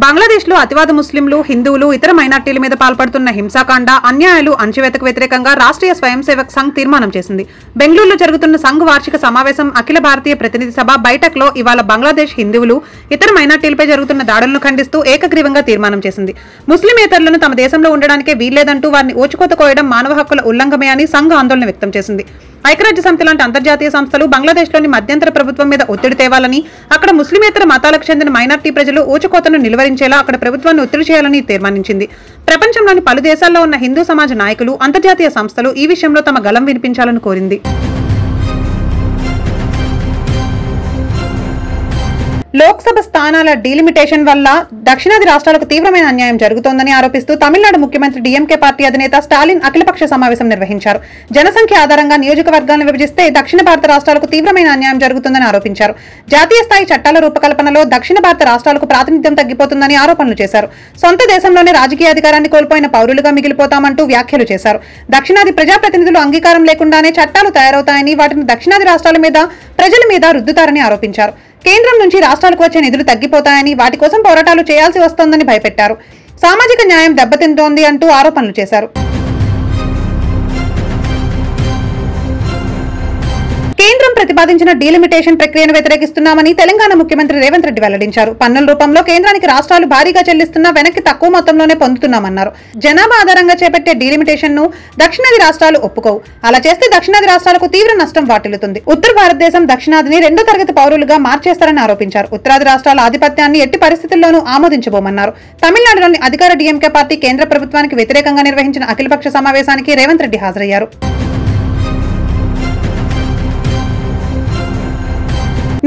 బంగ్లాదేశ్లో అతివాద ముస్లింలు, హిందువులు, ఇతర మైనార్టీల మీద పాల్పడుతున్న హింసాకాండ, అన్యాయాలు అణచివేతకు వ్యతిరేకంగా రాష్ట్రీయ స్వయం సేవక్ సంఘ్ తీర్మానం చేసింది. బెంగళూరులో జరుగుతున్న సంఘ్ వార్షిక సమావేశం అఖిల భారతీయ ప్రతినిధి సభ బైఠక్లో ఇవాళ బంగ్లాదేశ్ హిందువులు, ఇతర మైనార్టీలపై జరుగుతున్న దాడులను ఖండిస్తూ ఏకగ్రీవంగా తీర్మానం చేసింది. ముస్లిమేతరులను తమ దేశంలో ఉండడానికే వీల్లేదంటూ వారిని ఓచుకోత కోయడం మానవ హక్కుల ఉల్లంఘమే అని సంఘ్ ఆందోళన వ్యక్తం చేసింది. ఐక్యరాజ్య సమితి లాంటి అంతర్జాతీయ సంస్థలు బంగ్లాదేశ్లోని మధ్యంతర ప్రభుత్వం మీద ఒత్తిడి తేవాలని, అక్కడ ముస్లిమేతర మతాలకు చెందిన మైనార్టీ ప్రజలు ఊచకోతను నిలువరించేలా అక్కడ ప్రభుత్వాన్ని ఒత్తిడి చేయాలని తీర్మానించింది. ప్రపంచంలోని పలు దేశాల్లో ఉన్న హిందూ సమాజ నాయకులు, అంతర్జాతీయ సంస్థలు ఈ విషయంలో తమ గళం వినిపించాలని కోరింది. లోక్సభ స్థానాల డీలిమిటేషన్ వల్ల దక్షిణాది రాష్ట్రాలకు తీవ్రమైన అన్యాయం జరుగుతోందని ఆరోపిస్తూ తమిళనాడు ముఖ్యమంత్రి డీఎంకే పార్టీ అధినేత స్టాలిన్ అఖిలపక్ష సమావేశం నిర్వహించారు. జనసంఖ్య ఆధారంగా నియోజకవర్గాలను విభజిస్తే దక్షిణ భారత రాష్ట్రాలకు తీవ్రమైన అన్యాయం జరుగుతుందని ఆరోపించారు. జాతీయ స్థాయి చట్టాల రూపకల్పనలో దక్షిణ భారత రాష్ట్రాలకు ప్రాతినిధ్యం తగ్గిపోతుందని ఆరోపణలు చేశారు. సొంత దేశంలోనే రాజకీయ అధికారాన్ని కోల్పోయిన పౌరులుగా మిగిలిపోతామంటూ వ్యాఖ్యలు చేశారు. దక్షిణాది ప్రజాప్రతినిధులు అంగీకారం లేకుండానే చట్టాలు తయారవుతాయని, వాటిని దక్షిణాది రాష్ట్రాల మీద, ప్రజల మీద రుద్దుతారని ఆరోపించారు. కేంద్రం నుంచి రాష్ట్రాలకు వచ్చే నిధులు తగ్గిపోతాయని, వాటి కోసం పోరాటాలు చేయాల్సి వస్తోందని భయపెట్టారు. సామాజిక న్యాయం దెబ్బతింటోంది అంటూ ఆరోపణలు చేశారు. కేంద్రం ప్రతిపాదించిన డీలిమిటేషన్ ప్రక్రియను వ్యతిరేకిస్తున్నామని తెలంగాణ ముఖ్యమంత్రి రేవంత్ రెడ్డి వెల్లడించారు. పన్నుల రూపంలో కేంద్రానికి రాష్ట్రాలు భారీగా చెల్లిస్తున్నా వెనక్కి తక్కువ మొత్తంలోనే పొందుతున్నామన్నారు. జనాభా ఆధారంగా చేపట్టే డీలిమిటేషన్ ను దక్షిణాది రాష్ట్రాలు ఒప్పుకోవు. అలా చేస్తే దక్షిణాది రాష్ట్రాలకు తీవ్ర నష్టం వాటిల్లుతుంది. ఉత్తర భారతదేశం దక్షిణాదిని రెండో తరగతి పౌరులుగా మార్చేస్తారని ఆరోపించారు. ఉత్తరాది రాష్ట్రాల ఆధిపత్యాన్ని ఎట్టి పరిస్థితుల్లోనూ ఆమోదించబోమన్నారు. తమిళనాడులోని అధికార డీఎంకే పార్టీ కేంద్ర ప్రభుత్వానికి వ్యతిరేకంగా నిర్వహించిన అఖిలపక్ష సమావేశానికి రేవంత్ రెడ్డి హాజరయ్యారు.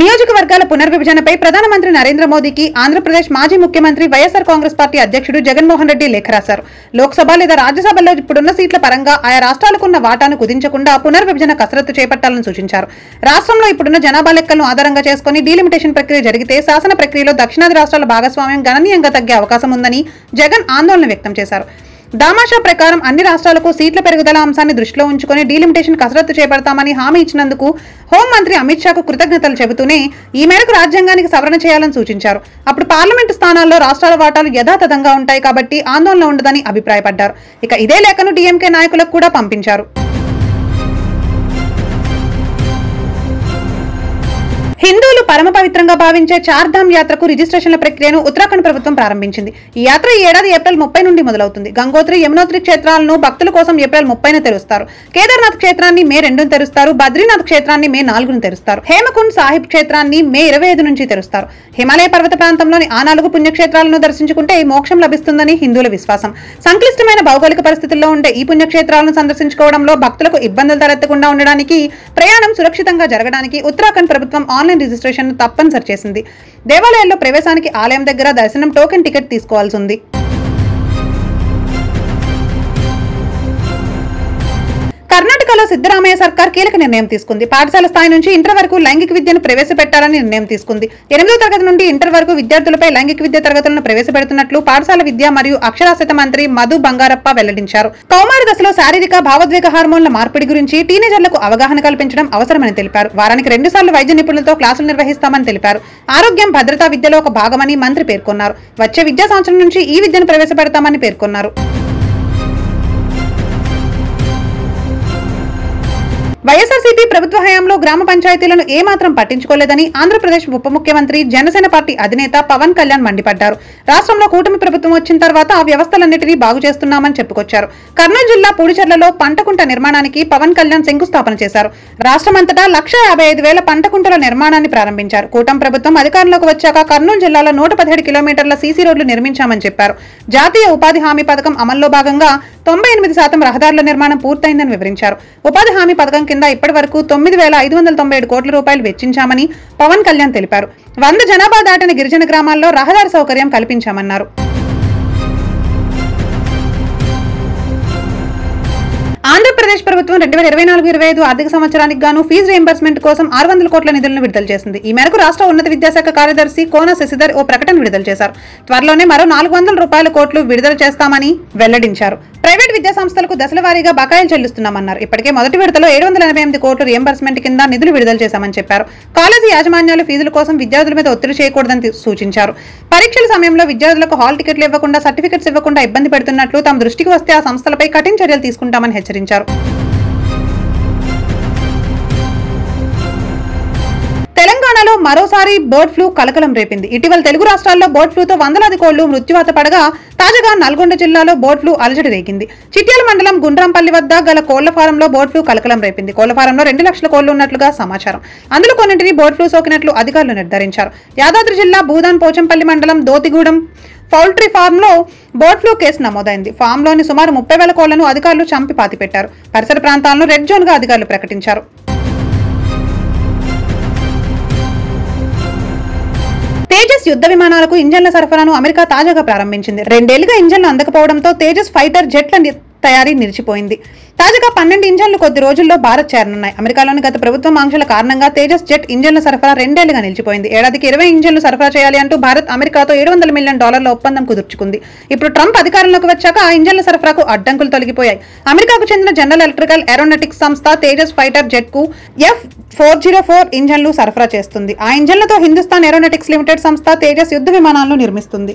నియోజకవర్గాల పునర్విభజనపై ప్రధానమంత్రి నరేంద్ర మోదీకి ఆంధ్రప్రదేశ్ మాజీ ముఖ్యమంత్రి వైఎస్ఆర్ కాంగ్రెస్ పార్టీ అధ్యక్షుడు జగన్మోహన్ రెడ్డి లేఖ రాశారు. లోక్సభ లేదా రాజ్యసభలో ఇప్పుడున్న సీట్ల పరంగా ఆయా రాష్ట్రాలకున్న వాటాను కుదించకుండా పునర్విభజన కసరత్తు చేపట్టాలని సూచించారు. రాష్ట్రంలో ఇప్పుడున్న జనాభా లెక్కలను ఆధారంగా చేసుకుని డీలిమిటేషన్ ప్రక్రియ జరిగితే శాసన ప్రక్రియలో దక్షిణాది రాష్ట్రాల భాగస్వామ్యం గణనీయంగా తగ్గే అవకాశం ఉందని జగన్ ఆందోళన వ్యక్తం చేశారు. దామాషా ప్రకారం అన్ని రాష్ట్రాలకు సీట్ల పెరుగుదల అంశాన్ని దృష్టిలో ఉంచుకుని డీలిమిటేషన్ కసరత్తు చేపడతామని హామీ ఇచ్చినందుకు హోంమంత్రి అమిత్ షాకు కృతజ్ఞతలు చెబుతూనే ఈ మేరకు రాజ్యాంగానికి సవరణ చేయాలని సూచించారు. అప్పుడు పార్లమెంటు స్థానాల్లో రాష్ట్రాల వాటాలు యథాతథంగా ఉంటాయి కాబట్టి ఆందోళన ఉండదని అభిప్రాయపడ్డారు. ఇక ఇదే లేఖను డీఎంకే నాయకులకు కూడా పంపించారు. హిందువులు పరమ పవిత్రంగా భావించే చార్ధామ్ యాత్రకు రిజిస్ట్రేషన్ల ప్రక్రియను ఉత్తరాఖండ్ ప్రభుత్వం ప్రారంభించింది. ఈ యాత్ర ఈ ఏడాది ఏప్రిల్ 30 నుండి మొదలవుతుంది. గంగోత్రి, యమునోత్రి క్షేత్రాలను భక్తుల కోసం ఏప్రిల్ 30న తెరుస్తారు. కేదార్నాథ్ క్షేత్రాన్ని మే 2న తెరుస్తారు. బద్రీనాథ్ క్షేత్రాన్ని మే 4న తెరుస్తారు. హేమకుండ్ సాహిబ్ క్షేత్రాన్ని మే 25 నుంచి తెరుస్తారు. హిమాలయ పర్వత ప్రాంతంలోని ఆ 4 పుణ్యక్షేత్రాలను దర్శించుకుంటే ఈ మోక్షం లభిస్తుందని హిందువుల విశ్వాసం. సంక్లిష్టమైన భౌగోళిక పరిస్థితుల్లో ఉండే ఈ పుణ్యక్షేత్రాలను సందర్శించుకోవడంలో భక్తులకు ఇబ్బందులు తలెత్తకుండా ఉండడానికి, ప్రయాణం సురక్షితంగా జరగడానికి ఉత్తరాఖండ్ ప్రభుత్వం ఆన్లైన్ రిజిస్ట్రేషన్ తప్పనిసరి చేసింది. దేవాలయాల్లో ప్రవేశానికి ఆలయం దగ్గర దర్శనం టోకెన్ టికెట్ తీసుకోవాల్సి ఉంది. కర్ణాటకలో సిద్ధరామయ్య సర్కార్ కీలక నిర్ణయం తీసుకుంది. పాఠశాల స్థాయి నుంచి ఇంటర్ వరకు లైంగిక విద్యను ప్రవేశపెట్టాలని నిర్ణయం తీసుకుంది. 8వ తరగతి నుండి ఇంటర్ వరకు విద్యార్థులపై లైంగిక విద్య తరగతులను ప్రవేశపెడుతున్నట్లు పాఠశాల విద్య మరియు అక్షరాస్యత మంత్రి మధు బంగారప్ప వెల్లడించారు. కౌమార దశలో శారీరక, భావోద్వేగ హార్మోన్ల మార్పిడి గురించి టీనేజర్లకు అవగాహన కల్పించడం అవసరమని తెలిపారు. వారానికి 2 సార్లు వైద్య నిపుణులతో క్లాసులు నిర్వహిస్తామని తెలిపారు. ఆరోగ్యం, భద్రతా విద్యలో ఒక భాగమని మంత్రి పేర్కొన్నారు. వచ్చే విద్యా సంవత్సరం నుంచి ఈ విద్యను ప్రవేశపెడతామని పేర్కొన్నారు. వైఎస్ఆర్సీపీ ప్రభుత్వ హయాంలో గ్రామ పంచాయతీలను ఏమాత్రం పట్టించుకోలేదని ఆంధ్రప్రదేశ్ ఉప ముఖ్యమంత్రి, జనసేన పార్టీ అధినేత పవన్ కళ్యాణ్ మండిపడ్డారు. రాష్ట్రంలో కూటమి ప్రభుత్వం వచ్చిన తర్వాత ఆ వ్యవస్థలన్నిటినీ బాగు చేస్తున్నామని చెప్పుకొచ్చారు. కర్నూలు జిల్లా పూడిచెర్లలో పంటకుంట నిర్మాణానికి పవన్ కళ్యాణ్ శంకుస్థాపన చేశారు. రాష్ట్రమంతటా 1,55,000 పంటకుంటల నిర్మాణాన్ని ప్రారంభించారు. కూటమి ప్రభుత్వం అధికారంలోకి వచ్చాక కర్నూలు జిల్లాలో 117 కిలోమీటర్ల సీసీ రోడ్లు నిర్మించామని చెప్పారు. జాతీయ ఉపాధి హామీ పథకం అమల్లో భాగంగా 98% రహదారుల నిర్మాణం పూర్తయిందని వివరించారు. ఉపాధి హామీ పథకం కింద ఇప్పటి వరకు 9,597 కోట్ల రూపాయలు వెచ్చించామని పవన్ కళ్యాణ్ తెలిపారు. 100 జనాభా దాటిన గిరిజన గ్రామాల్లో రహదారి సౌకర్యం కల్పించామన్నారు. ఆంధ్రప్రదేశ్ ప్రభుత్వం 2024-25 ఆర్థిక సంవత్సరానికి గాను ఫీజు రీయింబర్స్మెంట్ కోసం 600 కోట్ల నిధులను విడుదల చేసింది. ఈ మేరకు రాష్ట్ర ఉన్నత విద్యాశాఖ కార్యదర్శి కోన శశిధర్ ఓ ప్రకటన విడుదల చేశారు. త్వరలోనే మరో 400 కోట్లు విడుదల చేస్తామని వెల్లడించారు. ప్రైవేట్ విద్యా సంస్థలకు దశల వారీగా బకాయిలు చెల్లిస్తున్నామన్నారు. ఇప్పటికే మొదటి విడతలో 788 కోట్లు రీయింబర్స్మెంట్ కింద నిధులు విడుదల చేశామని చెప్పారు. కాలేజీ యాజమాన్యాలు ఫీజుల కోసం విద్యార్థుల మీద ఒత్తిడి చేయకూడదని సూచించారు. పరీక్షల సమయంలో విద్యార్థులకు హాల్ టికెట్లు ఇవ్వకుండా, సర్టిఫికెట్స్ ఇవ్వకుండా ఇబ్బంది పెడుతున్నట్లు తమ దృష్టికి వస్తే ఆ సంస్థలపై కఠిన చర్యలు తీసుకుంటామని హెచ్చరించారు. తెలంగాణలో మరోసారి బర్డ్ ఫ్లూ కలకలం రేపింది. ఇటీవల తెలుగు రాష్ట్రాల్లో బర్డ్ ఫ్లూతో వందలాది కోళ్లు మృత్యువాత పడగా తాజాగా నల్గొండ జిల్లాలో బర్డ్ ఫ్లూ అలజడి రేగింది. చిట్యాల మండలం గుండ్రాంపల్లి వద్ద గల కోళ్ల ఫారంలో బర్డ్ ఫ్లూ కలకలం రేపింది. కోళ్ల ఫారంలో 2 లక్షల కోళ్లు ఉన్నట్లుగా సమాచారం. అందులో కొన్నింటిని బర్డ్ ఫ్లూ సోకినట్లు అధికారులు నిర్ధారించారు. యాదాద్రి జిల్లా భూదాన్ పోచంపల్లి మండలం దోతిగూడెం పౌల్ట్రీ ఫార్మ్ లో బర్డ్ ఫ్లూ కేసు నమోదైంది. ఫామ్ లోని సుమారు 30,000 కోళ్లను అధికారులు చంపి పాతిపెట్టారు. పరిసర ప్రాంతాలను రెడ్ జోన్ గా అధికారులు ప్రకటించారు. తేజస్ యుద్ధ విమానాలకు ఇంజన్ల సరఫరాను అమెరికా తాజాగా ప్రారంభించింది. 2 ఏళ్లుగా ఇంజన్లు అందకపోవడంతో తేజస్ ఫైటర్ జెట్ల తయారీ నిలిచిపోయింది. తాజాగా 12 ఇంజన్లు కొద్ది రోజుల్లో భారత్ చేరనున్నాయి. అమెరికాలోని గత ప్రభుత్వం ఆంక్షల కారణంగా తేజస్ జెట్ ఇంజన్ల సరఫరా 2 ఏళ్లుగా నిలిచిపోయింది. ఏడాదికి 20 ఇంజన్లు సరఫరా చేయాలి అంటూ భారత్ అమెరికాతో $700 మిలియన్ ఒప్పందం కుదుర్చుకుంది. ఇప్పుడు ట్రంప్ అధికారంలోకి వచ్చాక ఆ ఇంజన్ల సరఫరాకు అడ్డంకులు తొలగిపోయాయి. అమెరికాకు చెందిన జనరల్ ఎలక్ట్రికల్ ఏరోనాటిక్స్ సంస్థ తేజస్ ఫైటర్ జెట్ కు F404 ఇంజన్లు సరఫరా చేస్తుంది. ఆ ఇంజన్లతో హిందుస్థాన్ ఏరోనాటిక్స్ లిమిటెడ్ సంస్థ తేజస్ యుద్ధ విమానాలను నిర్మిస్తుంది.